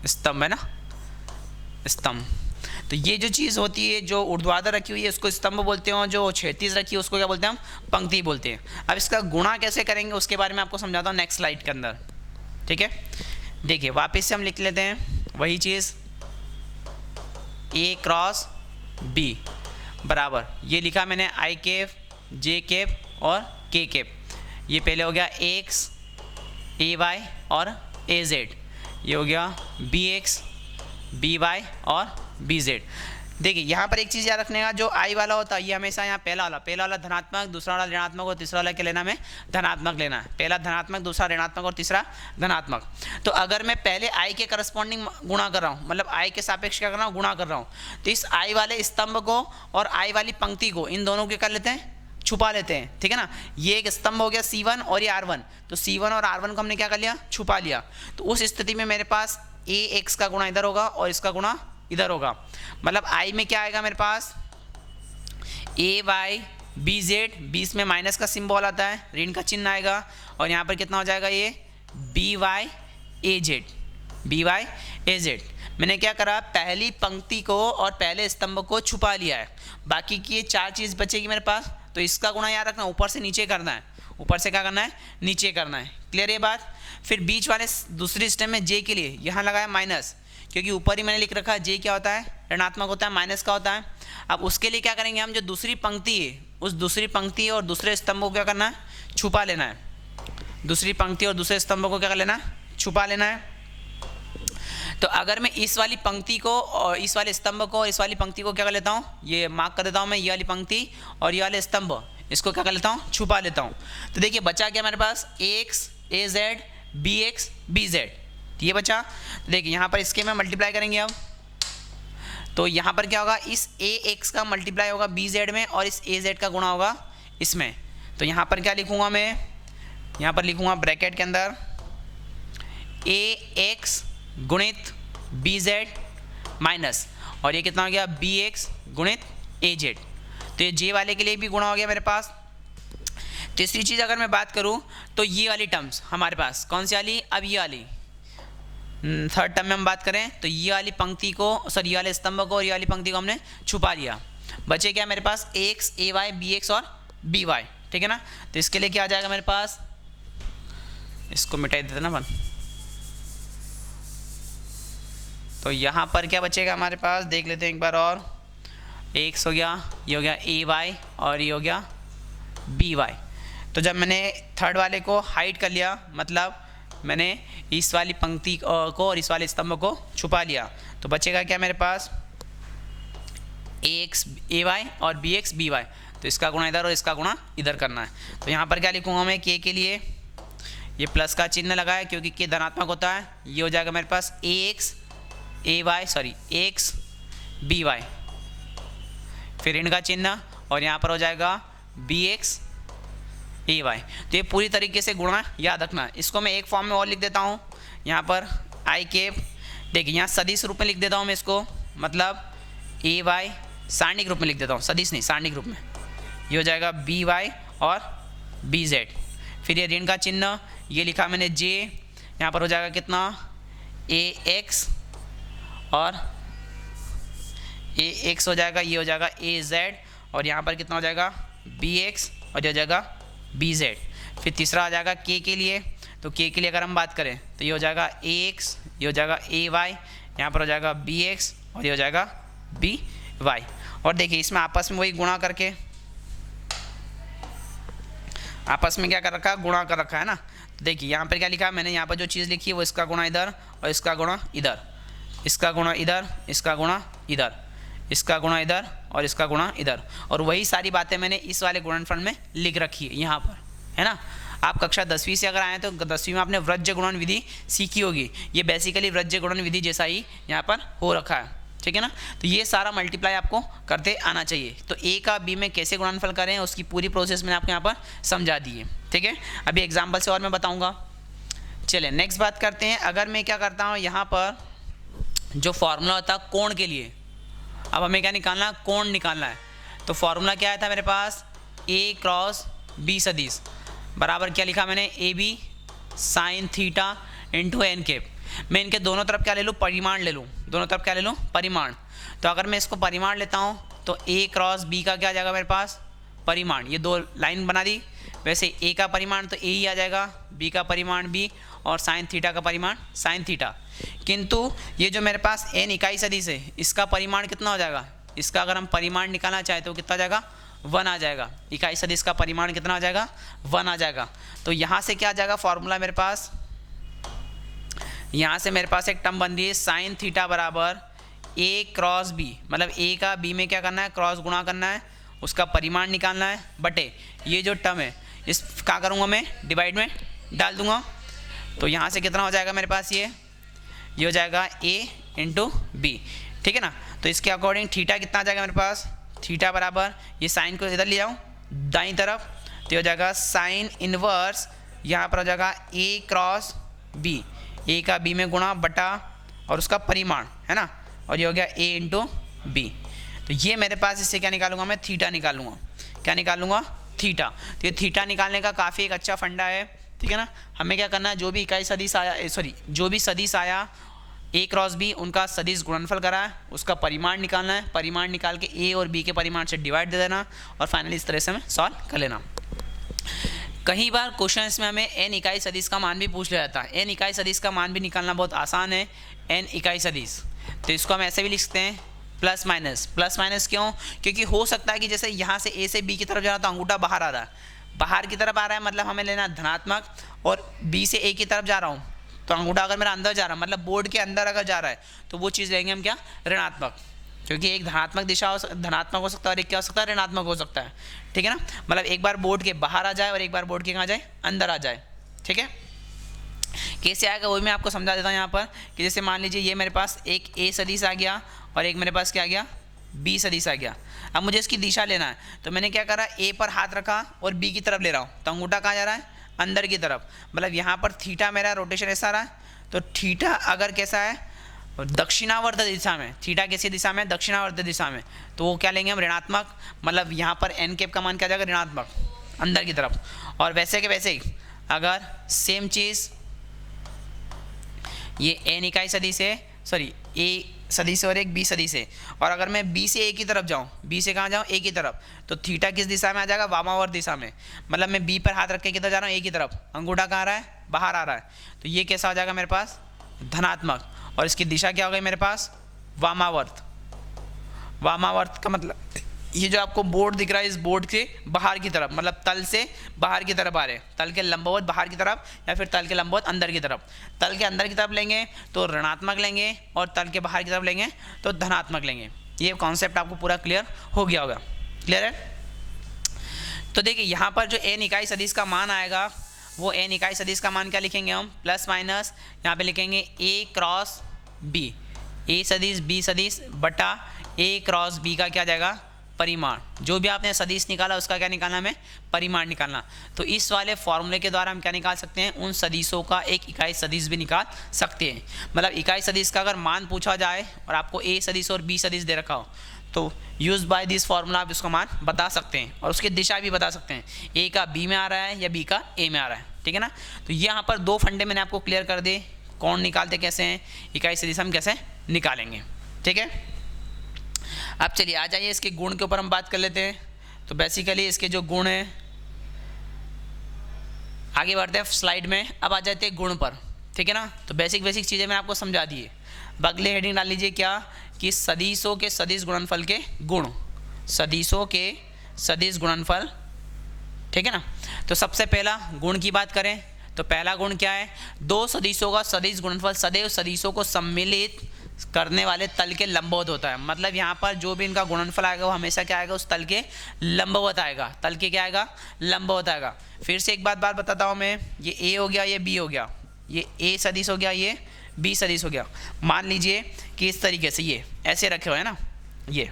Speaker 1: स्तंभ है ना, स्तंभ। तो ये जो चीज़ होती है जो ऊर्ध्वाधर रखी हुई है उसको स्तंभ बोलते हैं और जो क्षैतिज रखी है उसको क्या बोलते हैं हम, पंक्ति बोलते हैं। अब इसका गुणा कैसे करेंगे उसके बारे में आपको समझाता हूँ नेक्स्ट स्लाइड के अंदर, ठीक है। देखिए वापस से हम लिख लेते हैं वही चीज़, ए क्रॉस बी बराबर, ये लिखा मैंने आई कैप, जे कैप और के कैप। ये पहले हो गया एक्स, ए वाई और ए जेड। ये हो गया बी एक्स, बी वाई और बी जेड। देखिए यहाँ पर एक चीज़ याद रखने का, जो आई वाला होता है ये हमेशा यहाँ पहला वाला धनात्मक, दूसरा वाला ऋणात्मक और तीसरा वाला क्या लेना है, धनात्मक लेना है। पहला धनात्मक, दूसरा ऋणात्मक और तीसरा धनात्मक। तो अगर मैं पहले आई के करस्पॉन्डिंग गुणा कर रहा हूँ, मतलब आई के सापेक्ष क्या कर रहा हूँ, गुणा कर रहा हूँ, तो इस आई वाले स्तंभ को और आई वाली पंक्ति को, इन दोनों को कर लेते हैं, छुपा लेते हैं, ठीक है ना। ये एक स्तंभ हो गया C1 और ये R1। तो C1 और R1 को हमने क्या कर लिया, छुपा लिया। तो उस स्थिति में मेरे पास ए एक्स का गुणा इधर होगा और इसका गुणा इधर होगा। मतलब आई में क्या आएगा मेरे पास, ए वाई बी जेड, बीस में माइनस का सिंबल आता है, ऋण का चिन्ह आएगा, और यहाँ पर कितना हो जाएगा ये बी वाई ए जेड, बी वाई ए जेड। मैंने क्या करा, पहली पंक्ति को और पहले स्तंभ को छुपा लिया है, बाकी की ये 4 चीज़ बचेगी मेरे पास। तो इसका गुणा याद रखना, ऊपर से नीचे करना है, ऊपर से क्या करना है, नीचे करना है। क्लियर ये बात। फिर बीच वाले दूसरी स्टेप में जे के लिए यहाँ लगाया माइनस, क्योंकि ऊपर ही मैंने लिख रखा है जे क्या होता है, ऋणात्मक होता है, माइनस का होता है। अब उसके लिए क्या करेंगे हम, जो दूसरी पंक्ति है उस दूसरी पंक्ति और दूसरे स्तंभ को क्या करना है, छुपा लेना है। दूसरी पंक्ति और दूसरे स्तंभ को क्या कर लेना है, छुपा लेना है। तो अगर मैं इस वाली पंक्ति को और इस वाले स्तंभ को और इस वाली पंक्ति को क्या कर लेता हूँ, ये मार्क कर देता हूँ मैं, ये वाली पंक्ति और ये वाले स्तंभ, इसको क्या कर लेता हूँ, छुपा लेता हूँ। तो देखिए बचा क्या मेरे पास, X A Z B X B Z, ये बचा। देखिए यहाँ पर इसके में मल्टीप्लाई करेंगे अब, तो यहाँ पर क्या होगा, इस ए एक्स का मल्टीप्लाई होगा बी जेड में और इस ए जेड का गुणा होगा इसमें। तो यहाँ पर क्या लिखूँगा मैं, यहाँ पर लिखूँगा ब्रैकेट के अंदर ए एक्स गुणित बी जेड माइनस, और ये कितना हो गया बी एक्स गुणित ए जेड। तो ये जे वाले के लिए भी गुणा हो गया मेरे पास। तीसरी चीज़ अगर मैं बात करूँ तो ये वाली टर्म्स हमारे पास कौन सी वाली, अब ये वाली थर्ड टर्म में हम बात करें तो ये वाली पंक्ति को, सॉरी ये वाले स्तंभ को और ये वाली पंक्ति को हमने छुपा लिया। बचे क्या मेरे पास ax, ay, bx और by, ठीक है ना। तो इसके लिए क्या आ जाएगा मेरे पास, इसको मिटा देते ना अपन। तो यहाँ पर क्या बचेगा हमारे पास, देख लेते हैं एक बार और। x हो गया, ये हो गया ay और ये हो गया by। तो जब मैंने थर्ड वाले को हाइड कर लिया, मतलब मैंने इस वाली पंक्ति को और इस वाले स्तंभ को छुपा लिया, तो बचेगा क्या मेरे पास ax, ay और bx, by। तो इसका गुणा इधर और इसका गुणा इधर करना है। तो यहाँ पर क्या लिखूँगा मैं, k के लिए ये प्लस का चिन्ह लगाया क्योंकि k धनात्मक होता है। ये हो जाएगा मेरे पास ax, by, फिर ऋण का चिन्ह और यहाँ पर हो जाएगा bx, ay। तो ये पूरी तरीके से गुणा याद रखना। इसको मैं एक फॉर्म में और लिख देता हूँ, यहाँ पर आई कैप, देखिए यहाँ सदिश रूप में लिख देता हूँ मैं इसको, मतलब ay सारणिक रूप में लिख देता हूँ, सदिश नहीं सारणिक रूप में। ये हो जाएगा by और bz। फिर ये ऋण का चिन्ह ये लिखा मैंने j, यहाँ पर हो जाएगा कितना ax और ax हो जाएगा, ये हो जाएगा az और यहाँ पर कितना हो जाएगा bx और ये हो जाएगा bz। फिर तीसरा आ जाएगा k के लिए, तो k के लिए अगर हम बात करें तो ये हो जाएगा ax, ये हो जाएगा ay, यहाँ पर हो जाएगा bx और ये हो जाएगा by। और देखिए इसमें आपस में वही गुणा करके, आपस में क्या कर रखा है, गुणा कर रखा है ना। तो देखिए यहाँ पर क्या लिखा है मैंने, यहाँ पर जो चीज़ लिखी है वो इसका गुणा इधर और इसका गुणा इधर, इसका गुणा इधर, इसका गुणा इधर, इसका गुणा इधर और इसका गुणा इधर। और वही सारी बातें मैंने इस वाले गुणनफल में लिख रखी है यहाँ पर, है ना। आप कक्षा 10वीं से अगर आए तो 10वीं में आपने वृज्य गुणन विधि सीखी होगी। ये बेसिकली वृज्य गुणन विधि जैसा ही यहाँ पर हो रखा है, ठीक है ना। तो ये सारा मल्टीप्लाई आपको करते आना चाहिए। तो a का b में कैसे गुणनफल करें उसकी पूरी प्रोसेस मैंने आपको यहाँ पर समझा दी है, ठीक है। अभी एग्जाम्पल से और मैं बताऊँगा। चलिए नेक्स्ट बात करते हैं। अगर मैं क्या करता हूँ, यहाँ पर जो फॉर्मूला होता है कोण के लिए, अब हमें क्या निकालना है, कोण निकालना है। तो फॉर्मूला क्या आया था मेरे पास, a क्रॉस b सदिश बराबर क्या लिखा मैंने, ab sine theta into N cap. मैं इनके दोनों तरफ क्या ले लूँ, परिमाण ले लूँ, दोनों तरफ क्या ले लूँ, परिमाण। तो अगर मैं इसको परिमाण लेता हूँ तो a क्रॉस b का क्या आ जाएगा मेरे पास, परिमाण। ये दो लाइन बना दी, वैसे a का परिमाण तो a ही आ जाएगा, b का परिमाण b और साइन थीटा का परिमाण साइन थीटा। किंतु ये जो मेरे पास n इकाई सदिश है इसका परिमाण कितना हो जाएगा, इसका अगर हम परिमाण निकालना चाहे तो कितना आ जाएगा, 1 आ जाएगा। इकाई सदिश का परिमाण कितना आ जाएगा, 1 आ जाएगा। तो यहाँ से क्या आ जाएगा फॉर्मूला मेरे पास, यहाँ से मेरे पास एक टर्म बन रही है साइन थीटा बराबर a क्रॉस b, मतलब a का b में क्या करना है, क्रॉस गुणा करना है, उसका परिमाण निकालना है, बटे ये जो टर्म है इस क्या करूँगा मैं, डिवाइड में डाल दूँगा। तो यहाँ से कितना हो जाएगा मेरे पास, ये हो जाएगा a इंटू बी, ठीक है ना। तो इसके अकॉर्डिंग थीटा कितना आ जाएगा मेरे पास, थीटा बराबर ये साइन को इधर ले जाऊँ दाईं तरफ, तो हो जाएगा साइन इनवर्स, यहाँ पर हो जाएगा a क्रॉस b, a का b में गुणा बटा और उसका परिमाण, है ना, और ये हो गया a इंटू बी। तो ये मेरे पास इससे क्या निकालूंगा मैं, थीटा निकालूंगा। क्या निकालूंगा, थीटा। तो ये थीटा निकालने का काफ़ी एक अच्छा फंडा है, ठीक है ना। हमें क्या करना है, जो भी इकाई सदिश आया, सॉरी जो भी सदिश आया a क्रॉस b, उनका सदिश गुणनफल करा है, उसका परिमाण निकालना है, परिमाण निकाल के a और b के परिमाण से डिवाइड दे देना और फाइनली इस तरह से हमें सॉल्व कर लेना। कई बार क्वेश्चन में हमें n इकाई सदिश का मान भी पूछ लिया जाता है। n इकाई सदिश का मान भी निकालना बहुत आसान है, n इकाई सदिश। तो इसको हम ऐसे भी लिख सकते हैं प्लस माइनस। प्लस माइनस क्यों, क्योंकि हो सकता है कि जैसे यहाँ से a से b की तरफ जा रहा तो अंगूठा बाहर आ रहा है, बाहर की तरफ आ रहा है मतलब हमें लेना धनात्मक, और b से a की तरफ जा रहा हूँ तो अंगूठा अगर मेरा अंदर जा रहा है मतलब बोर्ड के अंदर अगर जा रहा है तो वो चीज़ लेंगे हम क्या, ऋणात्मक, क्योंकि एक धनात्मक दिशा धनात्मक हो सकता है और एक क्या हो सकता है, ऋणात्मक हो सकता है, ठीक है ना। मतलब एक बार बोर्ड के बाहर आ जाए और एक बार बोर्ड के कहाँ जाए, अंदर आ जाए, ठीक है। कैसे आएगा वो मैं आपको समझा देता हूँ यहाँ पर, कि जैसे मान लीजिए ये मेरे पास एक a सदिश आ गया और एक मेरे पास क्या आ गया, b सदिश आ गया। अब मुझे इसकी दिशा लेना है तो मैंने क्या करा, a पर हाथ रखा और b की तरफ ले रहा हूँ, तो अंगूठा कहाँ जा रहा है, अंदर की तरफ। मतलब यहाँ पर थीटा मेरा रोटेशन ऐसा रहा है, तो थीटा अगर कैसा है, दक्षिणावर्त दिशा में, थीटा कैसी दिशा में, दक्षिणावर्त दिशा में, तो वो क्या लेंगे हम, ऋणात्मक। मतलब यहाँ पर एन कैप का मान क्या जाएगा, ऋणात्मक। अंदर की तरफ। और वैसे के वैसे ही अगर सेम चीज़ ये n इकाई सदिश है, सॉरी a सदिश और एक b सदिश है, और अगर मैं b से a की तरफ जाऊँ, b से कहाँ जाऊँ a की तरफ, तो थीटा किस दिशा में आ जाएगा, वामावर्त दिशा में। मतलब मैं b पर हाथ रख के किधर जा रहा हूँ, a की तरफ, अंगूठा कहाँ आ रहा है, बाहर आ रहा है, तो ये कैसा हो जाएगा मेरे पास, धनात्मक। और इसकी दिशा क्या हो गई मेरे पास, वामावर्त। वामावर्त का मतलब ये जो आपको बोर्ड दिख रहा है, इस बोर्ड के बाहर की तरफ, मतलब तल से बाहर की तरफ आ रहे हैं, तल के लंबवत बाहर की तरफ या फिर तल के लंबवत अंदर की तरफ। तल के अंदर की तरफ लेंगे तो ऋणात्मक लेंगे, और तल के बाहर की तरफ लेंगे तो धनात्मक लेंगे। ये कॉन्सेप्ट आपको पूरा क्लियर हो गया होगा। क्लियर है? तो देखिए यहाँ पर जो n इकाई सदिश का मान आएगा, वो n इकाई सदिश का मान क्या लिखेंगे हम, प्लस माइनस यहाँ पे लिखेंगे a क्रॉस b, a सदिश b सदिश बटा a क्रॉस b का क्या जाएगा, परिमाण। जो भी आपने सदिश निकाला उसका क्या निकालना, हमें परिमाण निकालना। तो इस वाले फॉर्मूले के द्वारा हम क्या निकाल सकते हैं, उन सदिशों का एक इकाई सदिश भी निकाल सकते हैं। मतलब इकाई सदिश का अगर मान पूछा जाए और आपको a सदिश और b सदिश दे रखा हो, तो यूज बाय दिस फॉर्मूला आप इसका मान बता सकते हैं और उसकी दिशा भी बता सकते हैं, a का b में आ रहा है या b का a में आ रहा है। ठीक है ना? तो यहाँ पर दो फंडे मैंने आपको क्लियर कर दिए, कौन निकालते कैसे हैं, इकाई सदिश हम कैसे निकालेंगे। ठीक है? अब चलिए आ जाइए इसके गुण के ऊपर हम बात कर लेते हैं। तो बेसिकली इसके जो गुण हैं, आगे बढ़ते हैं स्लाइड में। अब आ जाते हैं गुण पर। ठीक है ना? तो बेसिक चीज़ें मैंने आपको समझा दी है। अगले हेडिंग डाल लीजिए क्या, कि सदिशों के सदिश गुणनफल के गुण, सदिशों के सदिश गुणनफल। ठीक है ना? तो सबसे पहला गुण की बात करें तो पहला गुण क्या है, दो सदिशों का सदिश गुणनफल सदैव सदिशों को सम्मिलित करने वाले तल के लंबवत होता है। मतलब यहाँ पर जो भी इनका गुणनफल आएगा वो हमेशा क्या आएगा, उस तल के लंबवत आएगा। तल के क्या आएगा, लंबवत आएगा। फिर से एक बात बताता हूँ मैं, ये a हो गया, ये b हो गया, ये a सदिश हो गया, ये b सदिश हो गया। मान लीजिए कि इस तरीके से ये ऐसे रखे हुए हैं ना, ये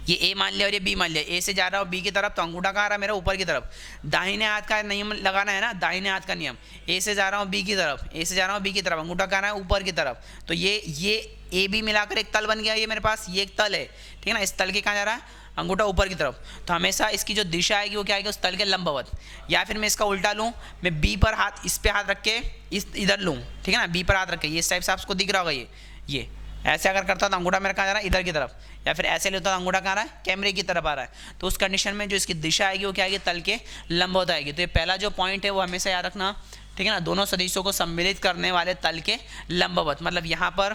Speaker 1: a मान लिया और ये b मान लिया। a से जा रहा हूँ b की तरफ, तो अंगूठा कहाँ आ रहा है मेरा, ऊपर की तरफ। दाहिने हाथ का नियम लगाना है ना, दाहिने हाथ का नियम। a से जा रहा हूँ b की तरफ, a से जा रहा हूँ b की तरफ, अंगूठा कहाँ है, ऊपर की तरफ। तो ये a b मिलाकर एक तल बन गया, ये मेरे पास ये एक तल है। ठीक है ना? इस तल के कहाँ जा रहा है, अंगूठा ऊपर की तरफ। तो हमेशा इसकी जो दिशा आएगी वो क्या आएगी, उस तल के लंबवत। या फिर मैं इसका उल्टा लूँ, मैं b पर हाथ, इस पे हाथ रख के इधर लूँ। ठीक है ना? b पर हाथ रख के, ये इस टाइप से आपको दिख रहा होगा, ये ऐसे अगर करता तो अंगूठा मेरा कहाँ जा रहा है, इधर की तरफ। या फिर ऐसे लेता तो अंगूठा कहाँ आ रहा है, कैमरे की तरफ आ रहा है। तो उस कंडीशन में जो इसकी दिशा आएगी वो क्या आएगी, तल के लंबवत आएगी। तो ये पहला जो पॉइंट है वो हमेशा याद रखना। ठीक है ना? दोनों सदिशों को सम्मिलित करने वाले तल के लंबवत। मतलब यहाँ पर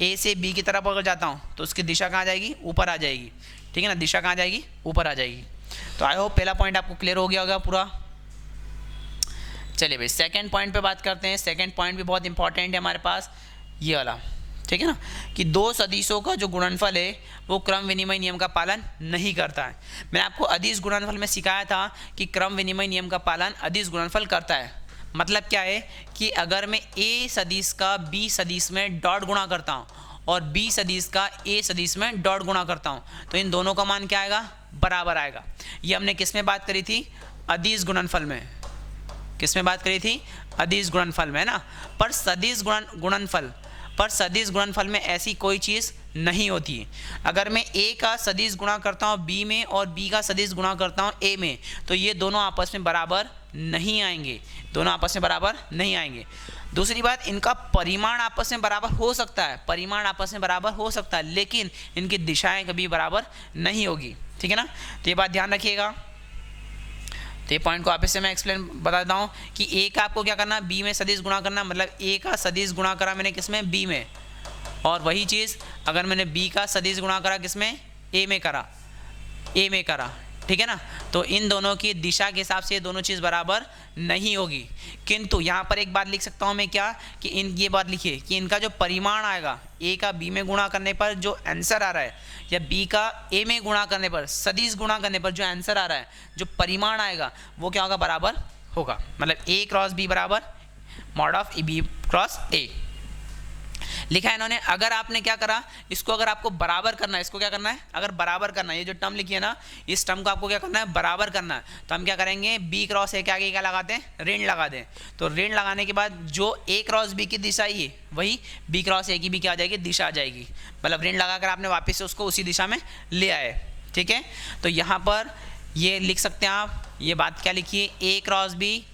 Speaker 1: a से b की तरफ अगर जाता हूँ तो उसकी दिशा कहाँ जाएगी, ऊपर आ जाएगी। ठीक है ना? दिशा कहाँ जाएगी, ऊपर आ जाएगी। तो आई होप पहला पॉइंट आपको क्लियर हो गया होगा पूरा। चलिए भाई सेकंड पॉइंट पे बात करते हैं। सेकंड पॉइंट भी बहुत इंपॉर्टेंट है हमारे पास, ये वाला। ठीक है ना? कि दो सदिशों का जो गुणनफल है वो क्रम विनिमय नियम का पालन नहीं करता है। मैंने आपको अदिश गुणनफल में सिखाया था कि क्रम विनिमय नियम का पालन अदिश गुणनफल करता है। मतलब क्या है कि अगर मैं a सदिश का b सदिश में डॉट गुणा करता हूँ और b सदिश का a सदिश में डॉट गुणा करता हूँ, तो इन दोनों का मान क्या आएगा, बराबर आएगा। ये हमने किस में बात करी थी, अदिश गुणनफल में। किस में बात करी थी, अदिश गुणनफल में, है ना? पर सदिश गुणनफल में ऐसी कोई चीज़ नहीं होती है। अगर मैं a का सदिश गुणा करता हूँ b में और b का सदिश गुणा करता हूँ a में, तो ये दोनों आपस में बराबर नहीं आएंगे, दोनों आपस में बराबर नहीं आएंगे। दूसरी बात, इनका परिमाण आपस में बराबर हो सकता है, परिमाण आपस में बराबर हो सकता है, लेकिन इनकी दिशाएं कभी बराबर नहीं होगी। ठीक है ना? तो ये बात ध्यान रखिएगा। तो ये पॉइंट को वापस से मैं एक्सप्लेन बताता हूँ कि a का आपको क्या करना, b में सदिश गुणा करना। मतलब a का सदिश गुणा करा मैंने किस में, b में, और वही चीज़ अगर मैंने b का सदिश गुणा करा किस में, a में करा। ठीक है ना? तो इन दोनों की दिशा के हिसाब से ये दोनों चीज़ बराबर नहीं होगी। किंतु यहाँ पर एक बात लिख सकता हूँ मैं क्या, कि ये बात लिखिए कि इनका जो परिमाण आएगा, a का b में गुणा करने पर जो आंसर आ रहा है, या b का a में गुणा करने पर, सदिश गुणा करने पर जो आंसर आ रहा है, जो परिमाण आएगा वो क्या होगा, बराबर होगा। मतलब a क्रॉस b बराबर mod of b cross a लिखा है इन्होंने। अगर आपने क्या करा, इसको अगर आपको बराबर करना है, इसको क्या करना है, अगर बराबर करना है, ये जो टर्म लिखी है ना, इस टर्म को आपको क्या करना है, बराबर करना है। तो हम क्या करेंगे, b क्रॉस a के आगे क्या लगाते हैं, ऋण लगा दें। तो ऋण लगाने के बाद जो a क्रॉस b की दिशा ही है, वही b क्रॉस a की भी क्या आ जाएगी, दिशा आ जाएगी। मतलब ऋण लगाकर आपने वापस से उसको उसी दिशा में ले आए। ठीक है? तो यहाँ पर ये लिख सकते हैं आप, ये बात क्या लिखी है, ए क्रॉस बी,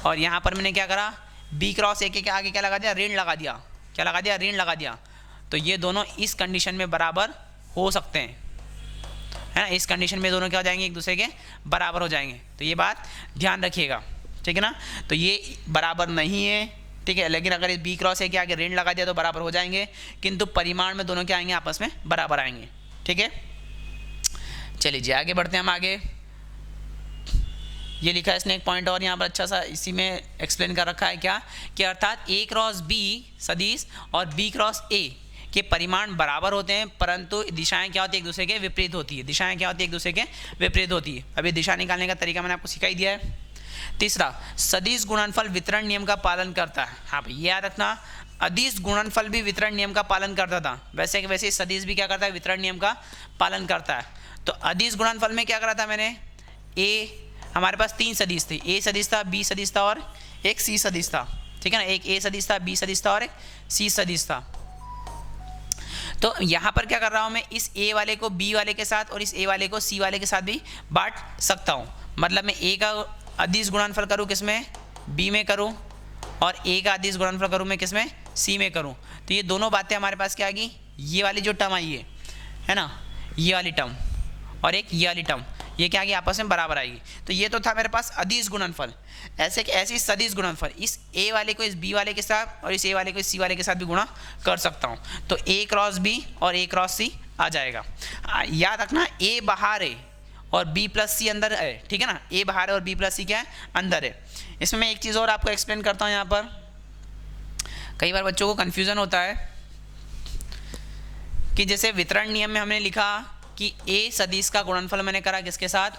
Speaker 1: और यहाँ पर मैंने क्या करा, बी क्रॉस ए के आगे क्या लगा दिया, ऋण लगा दिया, क्या लगा दिया, ऋण लगा दिया। तो ये दोनों इस कंडीशन में बराबर हो सकते हैं, है ना, इस कंडीशन में दोनों क्या हो जाएंगे, एक दूसरे के बराबर हो जाएंगे। तो ये बात ध्यान रखिएगा, ठीक है ना। तो ये बराबर नहीं है, ठीक है, लेकिन अगर इस बी क्रॉस ए के आगे ऋण लगा दिया तो बराबर हो जाएंगे, किंतु परिमाण में दोनों क्या आएंगे, आपस में बराबर आएंगे, ठीक है। चलिए जी आगे बढ़ते हैं हम आगे। ये लिखा है इसने एक पॉइंट और यहाँ पर अच्छा सा इसी में एक्सप्लेन कर रखा है, क्या कि अर्थात ए क्रॉस बी सदिश और बी क्रॉस ए के परिमाण बराबर होते हैं, परंतु दिशाएं क्या होती है, एक दूसरे के विपरीत होती है। दिशाएं क्या होती है, एक दूसरे के विपरीत होती है। अभी दिशा निकालने का तरीका मैंने आपको सिखाई दिया है। तीसरा, सदिश गुणनफल वितरण नियम का पालन करता है। हाँ भाई, याद रखना, अदिश गुणनफल भी वितरण नियम का पालन करता था, वैसे कि वैसे सदिश भी क्या करता है, वितरण नियम का पालन करता है। तो अदिश गुणनफल में क्या करा था मैंने, ए हमारे पास 3 सदिश थे, ए सदिश था, बी सदिश था और एक सी सदिश था, ठीक है ना। एक ए सदिश था, बी सदिश था और एक सी सदिश था। तो यहाँ पर क्या कर रहा हूँ मैं, इस ए वाले को बी वाले के साथ और इस ए वाले को सी वाले के साथ भी बांट सकता हूँ। मतलब मैं ए का अदिश गुणनफल करूँ किसमें, बी में करूँ, और ए का अदिश गुणनफल करूँ मैं किसमें, सी में करूँ। तो ये दोनों बातें हमारे पास क्या आ गई, ये वाली जो टर्म आई है ना, ये वाली टर्म और एक ये वाली टर्म, ये क्या आगे आपस में बराबर आएगी। तो ये तो था मेरे पास अदिश गुणनफल। ऐसे सदिश गुणनफल, इस ए वाले को इस बी वाले के साथ और इस ए वाले को इस सी वाले के साथ भी गुणा कर सकता हूँ। तो ए क्रॉस बी और ए क्रॉस सी आ जाएगा। याद रखना, ए बाहर है और बी प्लस सी अंदर है, ठीक है ना। ए बाहर है और बी प्लस सी क्या है, अंदर है। इसमें मैं एक चीज़ और आपको एक्सप्लेन करता हूँ। यहाँ पर कई बार बच्चों को कन्फ्यूज़न होता है कि जैसे वितरण नियम में हमने लिखा कि ए सदिश का गुणनफल मैंने करा किसके साथ,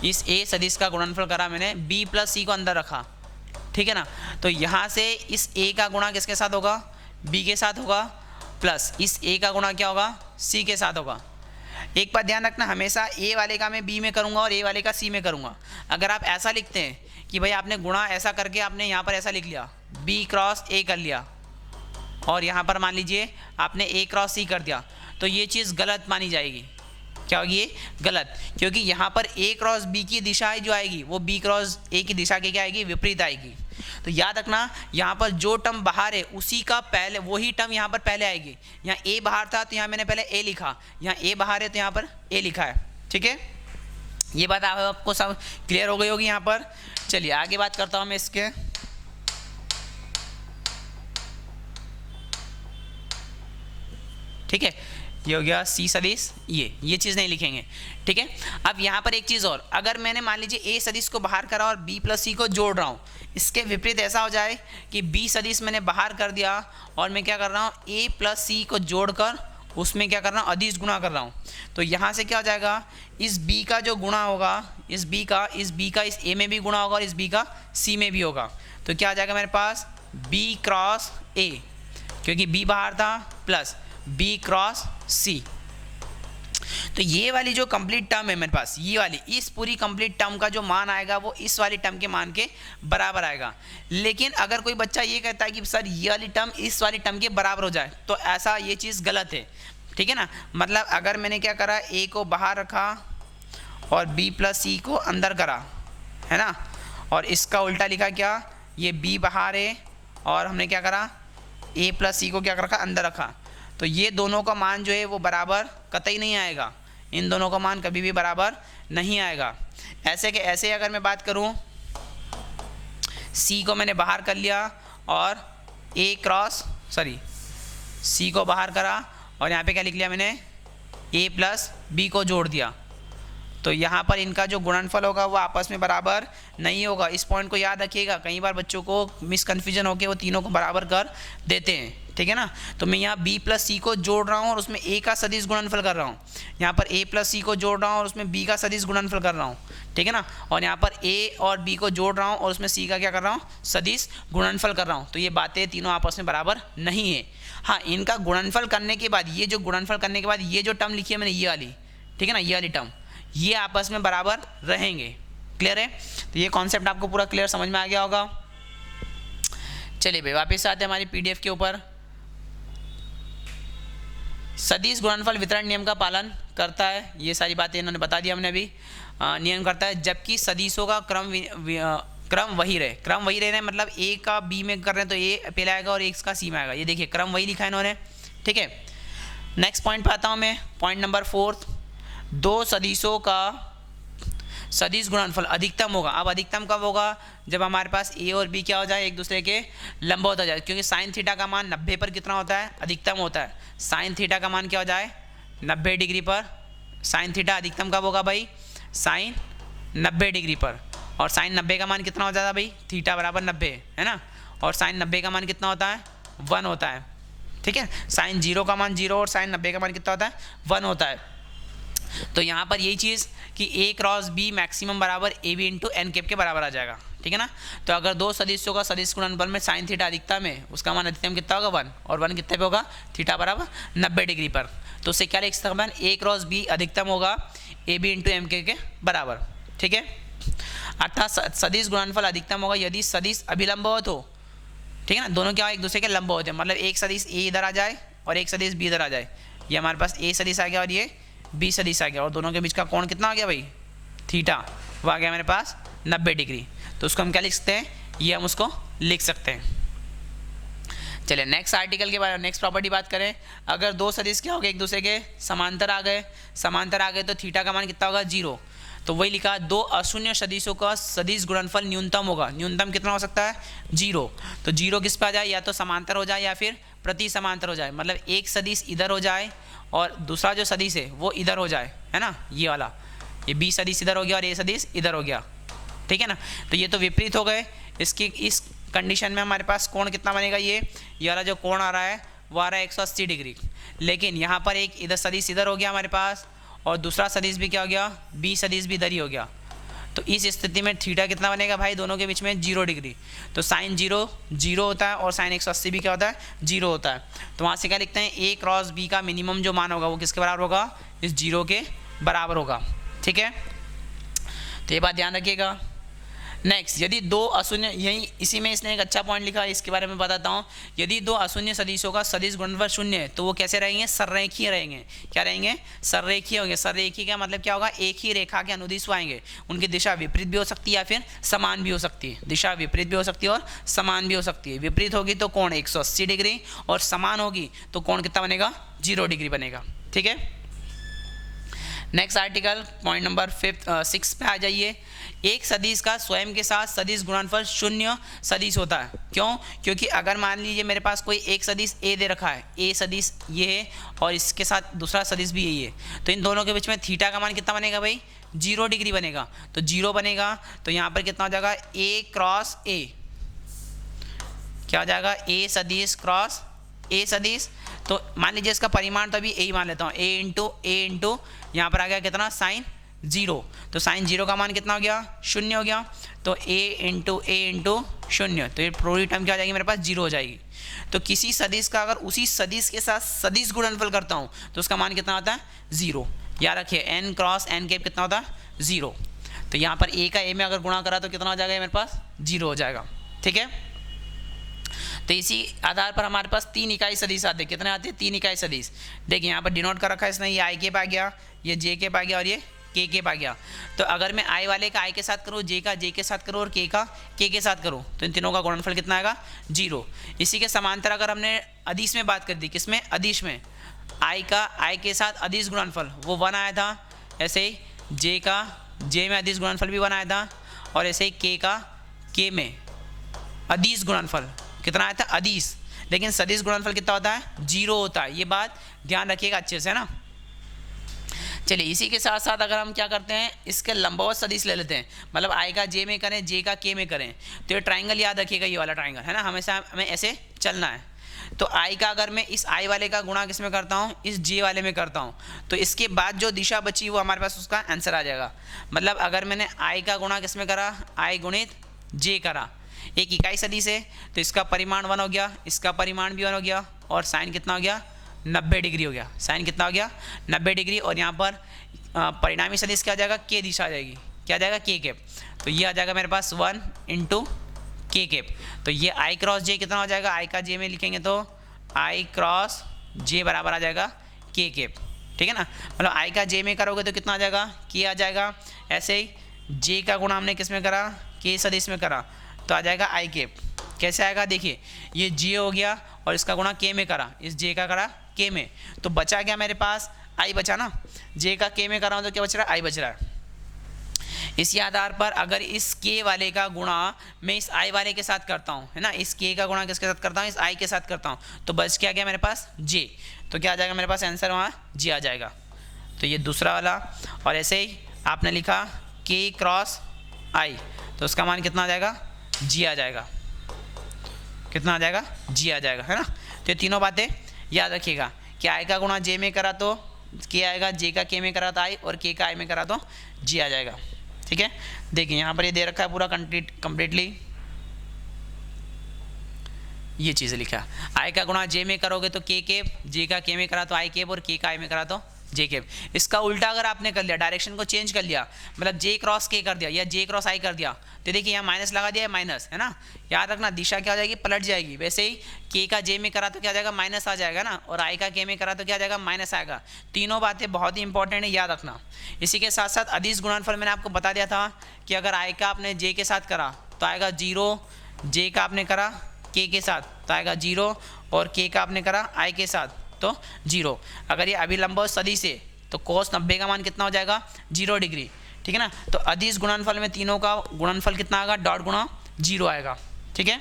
Speaker 1: इस ए सदिश का गुणनफल करा मैंने, बी प्लस सी को अंदर रखा, ठीक है ना। तो यहाँ से इस ए का गुणा किसके साथ होगा, बी के साथ होगा, प्लस इस ए का गुणा क्या होगा, सी के साथ होगा। एक बात ध्यान रखना, हमेशा ए वाले का मैं बी में करूँगा और ए वाले का सी में करूँगा। अगर आप ऐसा लिखते हैं कि भाई आपने गुणा ऐसा करके आपने यहाँ पर ऐसा लिख लिया, बी क्रॉस ए कर लिया, और यहाँ पर मान लीजिए आपने ए क्रॉस सी कर दिया, तो ये चीज़ गलत मानी जाएगी। क्या होगी ये, गलत, क्योंकि यहाँ पर ए क्रॉस बी की दिशा जो आएगी वो बी क्रॉस ए की दिशा के क्या आएगी, विपरीत आएगी। तो याद रखना, यहाँ पर जो टर्म बाहर है उसी का पहले, वही टर्म यहाँ पर पहले आएगी। यहाँ ए बाहर था तो यहाँ मैंने पहले ए लिखा, यहाँ ए बाहर है तो यहाँ पर ए लिखा है, ठीक है। ये बात आपको सब क्लियर हो गई होगी यहाँ पर। चलिए आगे बात करता हूँ मैं इसके। ठीक है, ये हो गया सी सदिश, ये चीज़ नहीं लिखेंगे, ठीक है। अब यहाँ पर एक चीज़ और, अगर मैंने मान लीजिए ए सदिश को बाहर करा और बी प्लस सी को जोड़ रहा हूँ, इसके विपरीत ऐसा हो जाए कि बी सदिश मैंने बाहर कर दिया और मैं क्या कर रहा हूँ, ए प्लस सी को जोड़कर उसमें क्या कर रहा हूँ, अदिश गुणा कर रहा हूँ। तो यहाँ से क्या हो जाएगा, इस बी का जो गुणा होगा, इस बी का इस ए में भी गुणा होगा और इस बी का सी में भी होगा। तो क्या आ जाएगा मेरे पास, बी क्रॉस ए, क्योंकि बी बाहर था, प्लस बी क्रॉस सी। तो ये वाली जो कंप्लीट टर्म है मेरे पास, ये वाली, इस पूरी कंप्लीट टर्म का जो मान आएगा वो इस वाली टर्म के मान के बराबर आएगा। लेकिन अगर कोई बच्चा ये कहता है कि सर ये वाली टर्म इस वाली टर्म के बराबर हो जाए, तो ऐसा ये चीज़ गलत है, ठीक है ना। मतलब अगर मैंने क्या करा, ए को बाहर रखा और बी प्लस सी को अंदर करा, है ना, और इसका उल्टा लिखा क्या, ये बी बाहर है और हमने क्या करा, ए प्लस सी को क्या रखा, अंदर रखा। तो ये दोनों का मान जो है वो बराबर कतई नहीं आएगा, इन दोनों का मान कभी भी बराबर नहीं आएगा। ऐसे के ऐसे अगर मैं बात करूं, सी को मैंने बाहर कर लिया और सी को बाहर करा और यहाँ पे क्या लिख लिया मैंने, ए प्लस बी को जोड़ दिया, तो यहाँ पर इनका जो गुणनफल होगा वो आपस में बराबर नहीं होगा। इस पॉइंट को याद रखिएगा, कई बार बच्चों को मिसकन्फ्यूजन होकर वो तीनों को बराबर कर देते हैं, ठीक है ना। तो मैं यहाँ b प्लस सी को जोड़ रहा हूँ और उसमें a का सदिश गुणनफल कर रहा हूँ, यहाँ पर a प्लस सी को जोड़ रहा हूँ और उसमें b का सदिश गुणनफल कर रहा हूँ, ठीक है ना। और यहाँ पर a और b को जोड़ रहा हूँ और उसमें c का क्या कर रहा हूँ, सदिश गुणनफल कर रहा हूँ। तो ये बातें तीनों आपस में बराबर नहीं है। हाँ, इनका गुणनफल करने के बाद, ये जो गुणनफल करने के बाद ये जो टर्म लिखी है मैंने, ये वाली, ठीक है ना, ये वाली टर्म, ये आपस में बराबर रहेंगे। क्लियर है? तो ये कॉन्सेप्ट आपको पूरा क्लियर समझ में आ गया होगा। चलिए भाई वापस आते हैं हमारी पीडीएफ के ऊपर। सदिश गुणनफल वितरण नियम का पालन करता है, ये सारी बातें इन्होंने बता दी हमने अभी, नियम करता है जबकि सदिशों का क्रम वही रहे। क्रम वही रहे मतलब ए का बी में कर रहे हैं तो ए पहले आएगा और एक का सी में आएगा, ये देखिए क्रम वही लिखा है इन्होंने, ठीक है। नेक्स्ट पॉइंट पे आता हूँ मैं, पॉइंट नंबर 4, दो सदिशों का सदिश गुणनफल अधिकतम होगा। अब अधिकतम कब होगा? जब हमारे पास ए और बी क्या हो जाए, एक दूसरे के लंबवत हो जाए, क्योंकि साइन थीटा का मान 90 पर कितना होता है? अधिकतम होता है। साइन थीटा का मान क्या हो जाए? 90 डिग्री पर। साइन थीटा अधिकतम कब होगा भाई? साइन 90 डिग्री पर। और साइन 90 का मान कितना हो जाता है भाई? थीटा बराबर 90 है ना। और साइन 90 का मान कितना होता है? 1 होता है, ठीक है। साइन 0 का मान 0 और साइन 90 का मान कितना होता है? 1 होता है। तो यहाँ पर यही चीज़ कि ए क्रॉस बी मैक्सिमम बराबर A B into N cap के बराबर आ जाएगा, ठीक है ना। तो अगर दो सदिशों का सदिश गुणनफल में साइन थीटा अधिकतम है, उसका मान अधिकतम कितना होगा? 1, और 1 कितने पे होगा? थीटा बराबर 90 डिग्री पर। तो उससे क्या लिख सकते हैं? ए क्रॉस बी अधिकतम होगा ए बी इंटू एम के बराबर, ठीक है। अर्थात सदिश गुणनफल अधिकतम होगा यदि सदिश अभिलंबवत हो, ठीक है ना। दोनों क्या एक दूसरे के लंब होते हैं, मतलब एक सदिश ए इधर आ जाए और एक सदिश बी इधर आ जाए। ये हमारे पास ए सदिश आ गया और ये बी सदिश आ गया, और दोनों के बीच का कोण कितना आ गया भाई? थीटा, वो आ गया मेरे पास 90 डिग्री। तो उसको हम क्या लिख सकते हैं? ये हम उसको लिख सकते हैं। चलिए नेक्स्ट आर्टिकल के बारे में, नेक्स्ट प्रॉपर्टी बात करें। अगर दो सदिश क्या हो गए? एक दूसरे के समांतर आ गए तो थीटा का मान कितना होगा? 0। तो वही लिखा, दो अशून्य सदिशों का सदिश गुणनफल न्यूनतम होगा। न्यूनतम कितना हो सकता है? 0। तो 0 किस पे आ जाए? या तो समांतर हो जाए या फिर प्रति समांतर हो जाए, मतलब एक सदिश इधर हो जाए और दूसरा जो सदिश है वो इधर हो जाए, है ना। ये वाला, ये बी सदिश इधर हो गया और ए सदिश इधर हो गया, ठीक है ना। तो ये तो विपरीत हो गए। इसकी इस कंडीशन में हमारे पास कोण कितना बनेगा? ये वाला जो कोण आ रहा है वो आ रहा है 180 डिग्री। लेकिन यहाँ पर एक इधर सदिश इधर हो गया हमारे पास, और दूसरा सदिश भी क्या हो गया? बी सदिश भी इधर ही हो गया। तो इस स्थिति में थीटा कितना बनेगा भाई? दोनों के बीच में 0 डिग्री। तो साइन 0 होता है और साइन 180 भी क्या होता है? 0 होता है। तो वहाँ से क्या लिखते हैं? ए क्रॉस बी का मिनिमम जो मान होगा वो किसके बराबर होगा? इस 0 के बराबर होगा, ठीक है। तो ये बात ध्यान रखिएगा। नेक्स्ट, यदि दो अशून्य, यही इसी में इसने एक अच्छा पॉइंट लिखा है, इसके बारे में बताता हूँ। यदि दो अशून्य सदिशों का सदिश गुणनफल 0 है तो वो कैसे रहेंगे? सररेखीय रहेंगे। क्या रहेंगे? सररेखीय होंगे। सररेखीय का मतलब क्या होगा? एक ही रेखा के अनुदिश आएंगे। उनकी दिशा विपरीत भी हो सकती है या फिर समान भी हो सकती है। दिशा विपरीत भी हो सकती है और समान भी हो सकती है। विपरीत होगी तो कोण 180 डिग्री और समान होगी तो कोण कितना बनेगा? 0 डिग्री बनेगा, ठीक है। नेक्स्ट आर्टिकल, पॉइंट नंबर 6 पे आ जाइए। एक सदिश का स्वयं के साथ सदिश गुणनफल 0 सदिश होता है। क्यों? क्योंकि अगर मान लीजिए मेरे पास कोई एक सदिश ए दे रखा है, ए सदिश ये है और इसके साथ दूसरा सदिश भी यही है, तो इन दोनों के बीच में थीटा का मान कितना बनेगा भाई? 0 डिग्री बनेगा। तो 0 बनेगा तो यहाँ पर कितना हो जाएगा? ए क्रॉस ए, क्या हो जाएगा? ए सदिश क्रॉस ए सदिश। तो मान लीजिए इसका परिमाण तो अभी ए ही मान लेता हूँ, ए इंटू यहाँ पर आ गया कितना? साइन 0। तो साइन 0 का मान कितना हो गया? 0 हो गया। तो ए इंटू 0, तो ये पूरी टर्म क्या हो जाएगी मेरे पास? 0 हो जाएगी। तो किसी सदिश का अगर उसी सदिश के साथ सदिश गुणनफल करता हूँ तो उसका मान कितना होता है? 0। याद रखिए, एन क्रॉस एन कैप कितना होता है? 0। तो यहाँ पर ए का ए में अगर गुणा करा तो कितना हो जाएगा मेरे पास? 0 हो जाएगा, ठीक है। तो इसी आधार पर हमारे पास 3 इकाई सदिश आते हैं। कितने आते हैं? 3 इकाई सदिश। देखिए यहाँ पर डिनोट कर रखा है इसने, ये आई कैप आ गया, ये जे कैप आ गया और ये के कैप आ गया। तो अगर मैं आई वाले का आई के साथ करूँ, जे का जे के साथ करूँ और के का के साथ करूँ तो इन तीनों का गुणनफल कितना आएगा? 0। इसी के समांतर अगर हमने अदिश में बात कर दी, किसमें? अदिश में। आई का आई के साथ अदिश गुणनफल वो 1 आया था, ऐसे ही जे का जे में अदिश गुणनफल भी 1 आया था, और ऐसे ही के का के में अदिश गुणनफल कितना आया था? अदिश। लेकिन सदिश गुणनफल कितना होता है? 0 होता है। ये बात ध्यान रखिएगा अच्छे से, है ना। चलिए इसी के साथ साथ अगर हम क्या करते हैं, इसके लंबवत सदिश ले लेते हैं, मतलब आई का जे में करें, जे का के में करें। तो ये ट्राइंगल याद रखिएगा, ये वाला ट्राइंगल है ना, हमेशा हमें ऐसे चलना है। तो आई का अगर मैं इस आई वाले का गुणा किस में करता हूँ? इस जे वाले में करता हूँ, तो इसके बाद जो दिशा बची वो हमारे पास उसका आंसर आ जाएगा। मतलब अगर मैंने आई का गुणा किस में करा? आई गुणित जे करा, एक इकाई सदिश है तो इसका परिमाण 1 हो गया, इसका परिमाण भी 1 हो गया, और साइन कितना हो गया? 90 डिग्री हो गया। साइन कितना हो गया? 90 डिग्री। और यहाँ पर परिणामी सदिश क्या आ जाएगा? के दिशा आ जाएगी, क्या आ जाएगा? के कैप। तो ये आ जाएगा मेरे पास 1 इंटू के कैप। तो ये आई क्रॉस जे कितना हो जाएगा? आई का जे में लिखेंगे तो आई क्रॉस जे बराबर आ जाएगा के कैप, ठीक है ना। मतलब आई का जे में करोगे तो कितना आ जाएगा, के आ जाएगा। ऐसे ही जे का गुणा हमने किस में करा, के सदिश में करा, तो आ जाएगा आई केप। कैसे आएगा, देखिए ये जे हो गया और इसका गुणा के में करा, इस जे का करा के में, तो बचा क्या मेरे पास, आई बचा ना। जे का के में कर रहा हूँ तो क्या बच रहा है, आई बच रहा है। इसी आधार पर अगर इस के वाले का गुणा मैं इस आई वाले के साथ करता हूँ, है ना, इस के का गुणा किसके साथ करता हूँ, इस आई के साथ करता हूँ, तो बच क्या गया मेरे पास, जे। तो क्या आ जाएगा मेरे पास आंसर, वहाँ जे आ जाएगा। तो ये दूसरा वाला। और ऐसे ही आपने लिखा के क्रॉस आई, तो उसका मान कितना आ जाएगा, जी आ जाएगा। कितना आ जाएगा, जी आ जाएगा, है ना। तो ये तीनों बातें याद रखिएगा कि आई का गुणा जे में करा तो के आएगा, जे का के में करा तो आई, और के का आई में करा तो जी आ जाएगा। ठीक है, देखिए यहाँ पर ये दे रखा है पूरा कंप्लीटली, ये चीज़ लिखा। आई का गुणा जे में करोगे तो के केप, जे का के में करा तो आई केप, और के का आई में करा तो जे केप। इसका उल्टा अगर आपने कर लिया, डायरेक्शन को चेंज कर लिया, मतलब जे क्रॉस के कर दिया या जे क्रॉस आई कर दिया, तो देखिए यहाँ माइनस लगा दिया है, माइनस, है ना। याद रखना दिशा क्या हो जाएगी, पलट जाएगी। वैसे ही के का जे में करा तो क्या आ जाएगा, माइनस आ जाएगा ना, और आई का के में करा तो क्या आ जाएगा, माइनस आएगा। तीनों बातें बहुत ही इंपॉर्टेंट है, याद रखना। इसी के साथ साथ अदिश गुणनफल मैंने आपको बता दिया था कि अगर आई का आपने जे के साथ करा तो आएगा 0, जे का आपने करा के साथ तो आएगा 0, और के का आपने करा आई के साथ तो 0। अगर ये अभिलंब सदिश है तो cos 90 का मान कितना हो जाएगा, 0 डिग्री। ठीक है ना। तो अदिश गुणनफल में तीनों का गुणनफल कितना आएगा, डॉट गुणा 0 आएगा। ठीक है।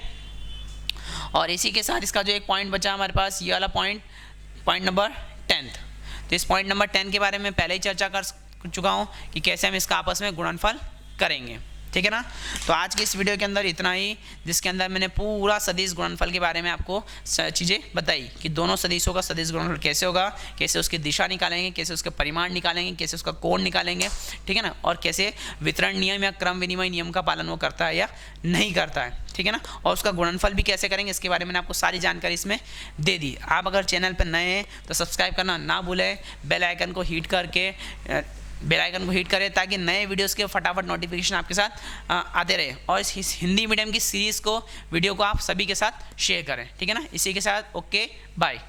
Speaker 1: और इसी के साथ इसका जो एक पॉइंट बचा हमारे पास, ये वाला पॉइंट नंबर 10। तो इस पॉइंट नंबर 10 के बारे में पहले ही चर्चा कर चुका हूँ कि कैसे हम इसका आपस में गुणनफल करेंगे। ठीक है ना। तो आज की इस वीडियो के अंदर इतना ही, जिसके अंदर मैंने पूरा सदिश गुणनफल के बारे में आपको चीज़ें बताई कि दोनों सदिशों का सदिश गुणनफल कैसे होगा, कैसे उसकी दिशा निकालेंगे, कैसे उसके परिमाण निकालेंगे, कैसे उसका कोण निकालेंगे। ठीक है ना। और कैसे वितरण नियम या क्रम विनिमय नियम का पालन वो करता है या नहीं करता है। ठीक है ना। और उसका गुणनफल भी कैसे करेंगे, इसके बारे में मैंने आपको सारी जानकारी इसमें दे दी। आप अगर चैनल पर नए हैं तो सब्सक्राइब करना ना भूलें, बेल आइकन को हिट करें ताकि नए वीडियोस के फटाफट नोटिफिकेशन आपके साथ आते रहे। और इस हिंदी मीडियम की सीरीज़ को, वीडियो को आप सभी के साथ शेयर करें। ठीक है ना। इसी के साथ ओके बाय।